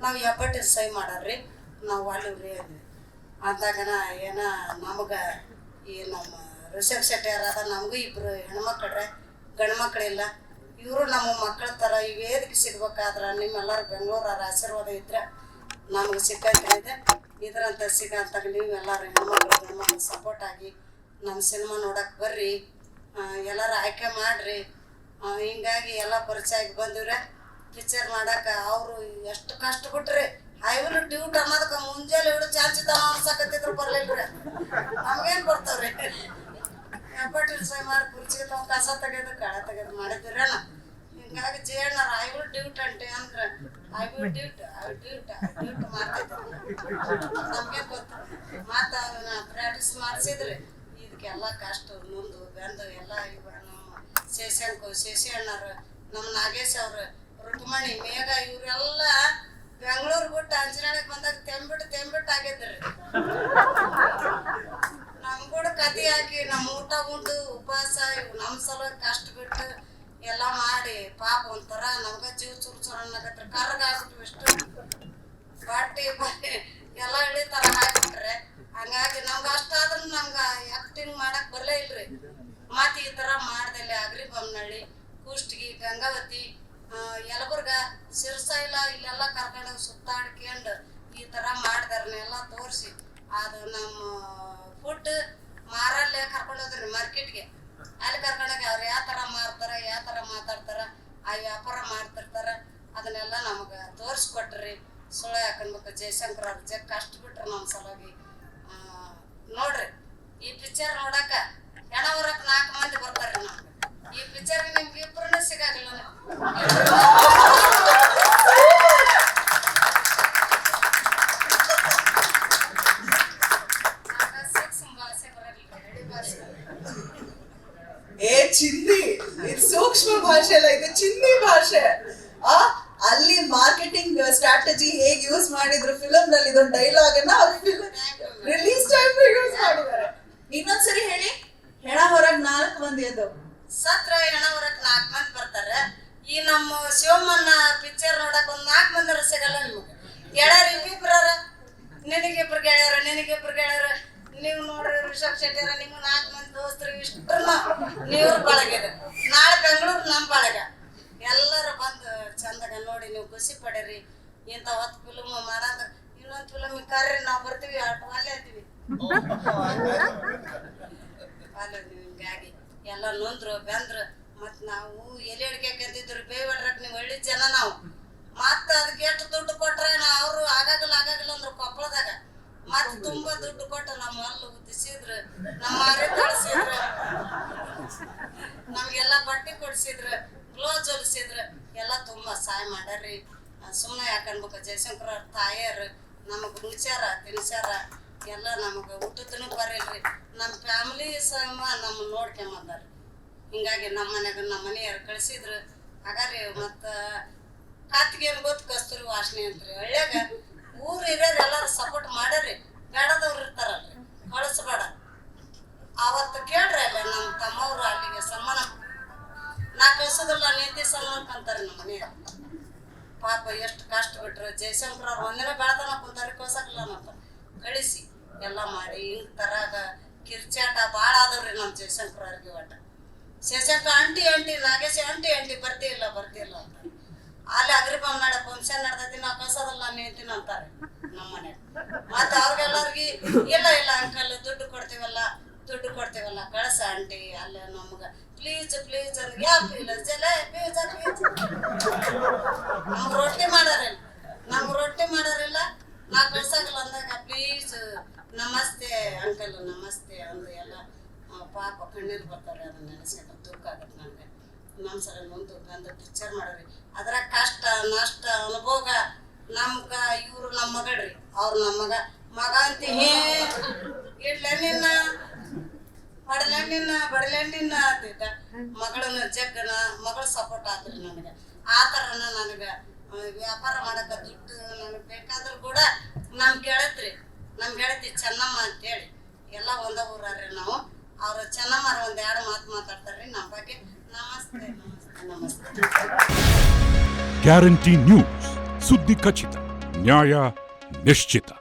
ನಾವು ಹೆಬ್ಬಟ್ಟು ಸಹಿ ಮಾಡಾರ್ರಿ ನಾವು ಅಲ್ಲಿ ಅಂದಾಗನ ಏನ ನಮಗೆ ಈ ನಮ್ಮ ಋಷಭ್ ಶೆಟ್ಟಿ ಅದ ನಮಗೂ ಇಬ್ಬರು ಹೆಣ್ಮಕ್ಳ್ರೆ ಗಂಡು ಮಕ್ಕಳಿಲ್ಲ. ಇವರು ನಮ್ಮ ಮಕ್ಕಳ ಥರ ಈ ವೇದಿಕೆ ಸಿಗ್ಬೇಕಾದ್ರೆ ನಿಮ್ಮೆಲ್ಲರೂ ಬೆಂಗಳೂರವ್ರ ಆಶೀರ್ವಾದ ಇದ್ರೆ ನಮ್ಗೆ ಸಿಕ್ಕಂತಿದೆ. ಇದರಂತ ಸಿಗಂತಾಗ ನೀವೆಲ್ಲರೂ ಹೆಣ್ಮಕ್ಳು ಗಂಡು ಮಕ್ಳು ಸಪೋರ್ಟ್ ಆಗಿ ನಮ್ಮ ಸಿನಿಮಾ ನೋಡಕ್ಕೆ ಬರ್ರಿ, ಎಲ್ಲರೂ ಆಯ್ಕೆ ಮಾಡಿರಿ. ಹಿಂಗಾಗಿ ಎಲ್ಲ ಪರಿಚಯ ಆಗಿ ಬಂದಿವ್ರೆ ಪಿಕ್ಚರ್ ಮಾಡಕ್ಕೆ. ಅವರು ಎಷ್ಟು ಕಷ್ಟ ಬಿಟ್ರಿ ಐವನು ಡ್ಯೂಟ್ ಅನ್ನೋದಕ್ಕೆ ಮುಂಜಾನೆ ಹಿಡಿದು ಚಾನ್ಸಿತನ ಅನ್ಸಕತ್ತಿದ್ರು ಬರಲಿಲ್ರಿ. ನಮಗೇನು ಬರ್ತಾವ್ರಿ ಹೆಬ್ಬಟ್ಟು ಸೈ ಮಾಡಿ ಕುರ್ಚಿಗೆ ತಗೊಂಡು ಕಸ ತೆಗೆದು ಕಳೆ ತೆಗೆದು ಮಾಡಿದ್ದೀರೇನ. ಹಿಂಗಾಗಿ ಜೇಣ್ಣರ ಐವಳು ಡ್ಯೂಟ್ ಅಂಟೆ ಅಂದ್ರೆ ಐವಳು ಡ್ಯೂಟ್ ಮಾಡ್ತಿದ್ರು. ನಮಗೆ ಗೊತ್ತು ಮತ್ತು ಅದನ್ನ ಪ್ರಾಕ್ಟೀಸ್ ಮಾಡಿಸಿದ್ರಿ. ಇದಕ್ಕೆಲ್ಲ ಕಷ್ಟ ಮುಂದು ಬೆಂದು ಎಲ್ಲ ಇವ ನಮ್ಮ ಶಶಿ ಅಣ್ಣರು, ನಮ್ಮ ನಾಗೇಶ್ ಅವರು, ರುಕ್ಮಣಿ, ಮೇಘ ಇವರೆಲ್ಲ ಬೆಂಗಳೂರು ಬಿಟ್ಟು ಅಂಜನಾಳಿಗೆ ಬಂದಾಗ ತೆಂಬಿಟ್ಟು ಆಗಿದ್ರಿ. ನಮ್ಗೂಡ ಕತೆ ಹಾಕಿ ನಮ್ಮ ಊಟ ಉಂಡು ಉಪವಾಸ ನಮ್ಮ ಸಲುವಾಗಿ ಕಷ್ಟ ಬಿಟ್ಟು ಎಲ್ಲ ಮಾಡಿ ಪಾಪ ಒಂಥರ ನಮ್ಗೆ ಜೀವ ಚುರುಚುರು ಅನ್ನಕತ್ರಿ. ಕರ್ಗಾಗ್ಬಿಟ್ಟು ಇಷ್ಟು ಬಟ್ಟೆ ಎಲ್ಲ ಇಳಿತಾರ ಹಾಕ್ಬಿಟ್ರೆ. ಹಂಗಾಗಿ ನಮ್ಗೆ ಅಷ್ಟಾದ್ರೂ ನಮ್ಗೆ ಆ್ಯಕ್ಟಿಂಗ್ ಮಾಡಕ್ಕೆ ಬರಲೇ ಇಲ್ರಿ. ಮತ್ತು ಈ ಥರ ಮಾಡ್ದಲ್ಲಿ ಅಗ್ರಿ ಬೊಮ್ಮನಹಳ್ಳಿ, ಕುಷ್ಟಗಿ, ಗಂಗಾವತಿ, ಯಲಬುರ್ಗ, ಸಿರ್ಸೈಲ ಇಲ್ಲೆಲ್ಲ ಕರ್ಕೊಂಡೋಗಿ ಸುತ್ತಾಡ್ಕೊಂಡು ಈ ಥರ ಮಾಡಿದಾರನ್ನೆಲ್ಲ ತೋರಿಸಿ ಅದು ನಮ್ಮ ಫುಡ್ ಮಾರಲ್ಲೇ ಕರ್ಕೊಂಡೋದ್ರಿ ಮಾರ್ಕೆಟ್ಗೆ. ಅಲ್ಲಿ ಕರ್ಕೊಂಡೋಗಿ ಅವ್ರು ಯಾವ ಥರ ಮಾರ್ತಾರೆ, ಯಾವ ಥರ ಮಾತಾಡ್ತಾರೆ, ಆ ವ್ಯಾಪಾರ ಮಾಡ್ತಿರ್ತಾರೆ ಅದನ್ನೆಲ್ಲ ನಮಗೆ ತೋರಿಸ್ಕೊಟ್ರಿ. ಸುಳ್ಳು ಹಾಕೊಂಡ್ಬೇಕು ಜಯಶಂಕರ್ ಅವ್ರು ಜಗ್ ಕಷ್ಟ ಬಿಟ್ರು ನಮ್ಮ ಸಲುವಾಗಿ. ನೋಡ್ರಿ ಈ ಪಿಕ್ಚರ್ ನೋಡಕ್ಕೆ ಹೆಣ ಹೊರಕ್ಕೆ 4 ಮಂದಿ ಬರ್ತಾರೆ. ನಮ್ಗೆ ಈ ಪಿಕ್ಚರ್ಗೆ ನಿಮ್ಗೆ ಇಬ್ಬರನ್ನ ಸಿಗಾಗಿಲ್ಲ. ಚಿಂದಿ ಇದು ಸೂಕ್ಷ್ಮ ಭಾಷೆ ಅಲ್ಲ, ಇದು ಚಿಂದಿ ಭಾಷೆ. ಅಲ್ಲಿ ಮಾರ್ಕೆಟಿಂಗ್ ಸ್ಟ್ರಾಟಜಿ ಹೇಗೆ ಯೂಸ್ ಮಾಡಿದ್ರು ಫಿಲಮ್ ನಲ್ಲಿ ಇದೊಂದು ಡೈಲಾಗ್ ಅನ್ನ ರಿಲೀಸ್ ಟೈಮ್ ಯೂಸ್ ಮಾಡಿದ್ದಾರೆ. ಇನ್ನೊಂದ್ಸರಿ ಹೇಳಿ. ಹೆಣ ಹೊರಗ್ 4 ಮಂದಿ ಅದು ಸತ್ರ ಹೆಣ ಹೊರಗ್ 4 ಮಂದಿ ಬರ್ತಾರೆ. ಈ ನಮ್ಮ ಶಿವಮ್ಮನ ಪಿಕ್ಚರ್ ನೋಡಕ್ ಒಂದ್ 4 ಮಂದಿ ಸಿಗಲ್ಲ ನಿಮ್ಗೆ. ಗೆಳೆಯರು ಇಬ್ಬಿಬ್ರ ನಿನಗಿಬ್ರು ಗೆಳೆಯರ ನೀವು ನೋಡ್ರಿ ರಿಷಬ್ ಶೆಟ್ಟಿಯರ ನಿಮ್ಗೆ 4 ಮಂದಿ ದೋಸ್ತರು ಇಷ್ಟನ್ನ ನೀವು ಬಳಗಿದೆ. ನಾಳೆ ಬೆಂಗಳೂರು ನಮ್ಮ ಬಳಗ ಎಲ್ಲರೂ ಬಂದು ಚಂದಾಗ ನೋಡಿ ನೀವು ಖುಷಿ ಪಡೀರಿ. ಇಂಥ 10 ಫಿಲ್ಮ್ ಮಾಡೋದ ಇನ್ನೊಂದು ಫಿಲ್ಮ್ ಕರ್ರಿ ನಾವು ಬರ್ತೀವಿ ಅಲ್ಲೇ ಇದ್ದೀವಿ. ಹಿಂಗಾಗಿ ಎಲ್ಲ ನೊಂದ್ರು ಬೆಂದ್ರು ಮತ್ತು ನಾವು ಎಲೆ ಅಡಿಕೆಂದಿದ್ರು ಬೇವಡ್ರಕ್ಕೆ ನೀವು ಹಳ್ಳಿ ಜನ ನಾವು. ಮತ್ತು ಅದಕ್ಕೆ ಎಷ್ಟು ದುಡ್ಡು ಕೊಟ್ರೆ ಅವರು ಆಗಾಗಲ್ಲ ಅಂದ್ರು ಕೊಪ್ಪಳದಾಗ ಮತ್ತು ತುಂಬ ದುಡ್ಡು ಕೊಟ್ಟು ನಮ್ಮ ಅಲ್ಲಿ ಉದ್ದಿಸಿದ್ರು, ನಮ್ಮ ಮಾರಿ ಕಳಿಸಿದ್ರು, ನಮಗೆಲ್ಲ ಬಟ್ಟೆ ಕೊಡಿಸಿದ್ರು, ಗ್ಲೋಸ್ ಹೊಲಿಸಿದ್ರು, ಎಲ್ಲ ತುಂಬ ಸಹಾಯ ಮಾಡ್ಯಾರ್ರಿ. ಸುಮ್ಮನೆ ಯಾಕನ್ಬೇಕು ಜಯಶಂಕರ್ ಅವ್ರ ತಾಯಿಯರು ನಮಗೆ ಉಣ್ಸ್ಯಾರ ತಿನ್ಸ್ಯಾರ ಎಲ್ಲ ನಮಗೆ ಊಟದೂ ಬರೀಲ್ರಿ. ನಮ್ಮ ಫ್ಯಾಮಿಲಿ ಸಮ ನಮ್ಮ ನೋಡ್ಕೊಂಬಂದಾರ. ಹಿಂಗಾಗಿ ನಮ್ಮ ಮನೆಯಾಗ ನಮ್ಮ ಮನೆಯವ್ರು ಕಳಿಸಿದ್ರು. ಹಾಗಾರಿ ಮತ್ತು ಕಾತಿಗೇನು ಗೊತ್ತು ಕಸ್ತೂರಿ ವಾಸನೆ ಅಂತ್ರಿ. ಹಳ್ಳ್ಯಾಗ ಊರು ಹಿರಿಯರು ಎಲ್ಲರೂ ಸಪೋರ್ಟ್ ಮಾಡ್ಯಾರ್ರಿ. ಬೇಡದವ್ರು ಇರ್ತಾರಲ್ರಿ ಕಳಿಸ್ಬೇಡ. ಅವತ್ತು ಕೇಳ್ರಿ ಅಲ್ಲ ನಮ್ಮ ತಮ್ಮವ್ರು ಅಲ್ಲಿಗೆ ಸನ್ಮಾನ ನಾ ಕಳ್ಸೋದಿಲ್ಲ ನಿಂತಿ ಸನ್ಮಾನಕ್ಕೆ ಅಂತಾರೆ ನಮ್ಮ ಮನೆಯವ್ರು. ಪಾಪ ಎಷ್ಟು ಕಷ್ಟ ಬಿಟ್ರು. ಜಯಶಂಕರ್ ಅವ್ರು ಒಂದಿನ ಬೆಳತನ ಕುಂತಾರೆ ಕಳ್ಸಕ್ಕಿಲ್ಲ ಅಂತ ಕಳಿಸಿ ಎಲ್ಲ ಮಾಡಿ ಹಿಂಗೆ ತರಾಗ ಕಿರ್ಚಾಟ ಭಾಳ ಆದವ್ರಿ ನಮ್ಮ ಜಯಶಂಕರ್ ಅವ್ರಿಗೆ. ಒಟ್ಟ ಶಶಂಕರ್ ಆಂಟಿ ನಾಗೇಶ್ ಆಂಟಿ ಬರ್ತಿಲ್ಲ ಅಂತ ಅಲ್ಲಿ ಅಗ್ರಿ ಬೊಮ್ಮನಹಳ್ಳಿ ಫಂಕ್ಷನ್ ನಡ್ದೈತಿ ನಾವು ಕಳ್ಸೋದಲ್ಲ ನಿಂತೀನಿ ಅಂತಾರೆ ನಮ್ಮ ಮನೆಯಾಗ. ಮತ್ತು ಅವ್ರಿಗೆಲ್ಲರಿಗೆ ಇಲ್ಲ ಅಂಕಲ್ ದುಡ್ಡು ಕೊಡ್ತೀವಲ್ಲ ಕಳ್ಸ ಆಂಟಿ ಅಲ್ಲ ನಮ್ಗೆ ಪ್ಲೀಸ್ ಅಂದ್ರೆ ಯಾಕೆ ಇಲ್ಲ ಪ್ಲೀಸ್ ನಮ್ಗೆ ರೊಟ್ಟಿ ಮಾಡಾರಿಲ್ಲ ನಾ ಕಳ್ಸಾಗಲ್ಲ ಅಂದಾಗ ಪ್ಲೀಸ್ ನಮಸ್ತೆ ಅಂಕಲ್ ನಮಸ್ತೆ ಅಂದ್ರೆ ಎಲ್ಲ ಪಾಪ ಕಣ್ಣೀರು ಬರ್ತಾರೆ. ಅದನ್ನ ನೆನೆಸ್ಕೊಂಡು ದುಃಖ ಆಗತ್ತೆ ನನಗೆ. ನಮ್ಮ ಸಲ ಮುಂದೆ ಬಂದು ಪಿಕ್ಚರ್ ಮಾಡೋರಿ ಅದರ ಕಷ್ಟ ನಷ್ಟ ಅನುಭೋಗ ನಮ್ಗೆ ಇವರು ನಮ್ಮ ಮಗಳ್ರಿ ಅವ್ರು ನಮ್ಮ ಮಗ ಅಂತೀನಿ ಇಡ್ಲೆಣ್ಣಿನ ಬಡಲೆಣ್ಣಿನ ಅಂತಿದ್ದ ಮಗಳನ್ನ ಜಗ್ಗನ ಮಗಳು ಸಪೋರ್ಟ್ ಆದ್ರಿ ನನಗೆ. ಆ ಥರನ ನನಗೆ ವ್ಯಾಪಾರ ಮಾಡಕ್ಕೆ ದುಡ್ಡು ನನಗೆ ಬೇಕಾದ್ರೂ ಕೂಡ ನಮ್ಮ ಗೆಳತಿ ಚೆನ್ನಮ್ಮ ಅಂತೇಳಿ ಎಲ್ಲ ಒಂದ ಊರ್ರಿ ನಾವು. ಅವ್ರು ಚೆನ್ನಮ್ಮರ 1-2 ಮಾತು ಮಾತಾಡ್ತಾರ್ರಿ ನಮ್ಮ ಬಗ್ಗೆ. ನಮಸ್ತೆ. ಗ್ಯಾರಂಟಿ ನ್ಯೂಸ್ ಸುದ್ದಿ ಖಚಿತ. ನ್ಯಾಯ ನಿಶ್ಚಿತ.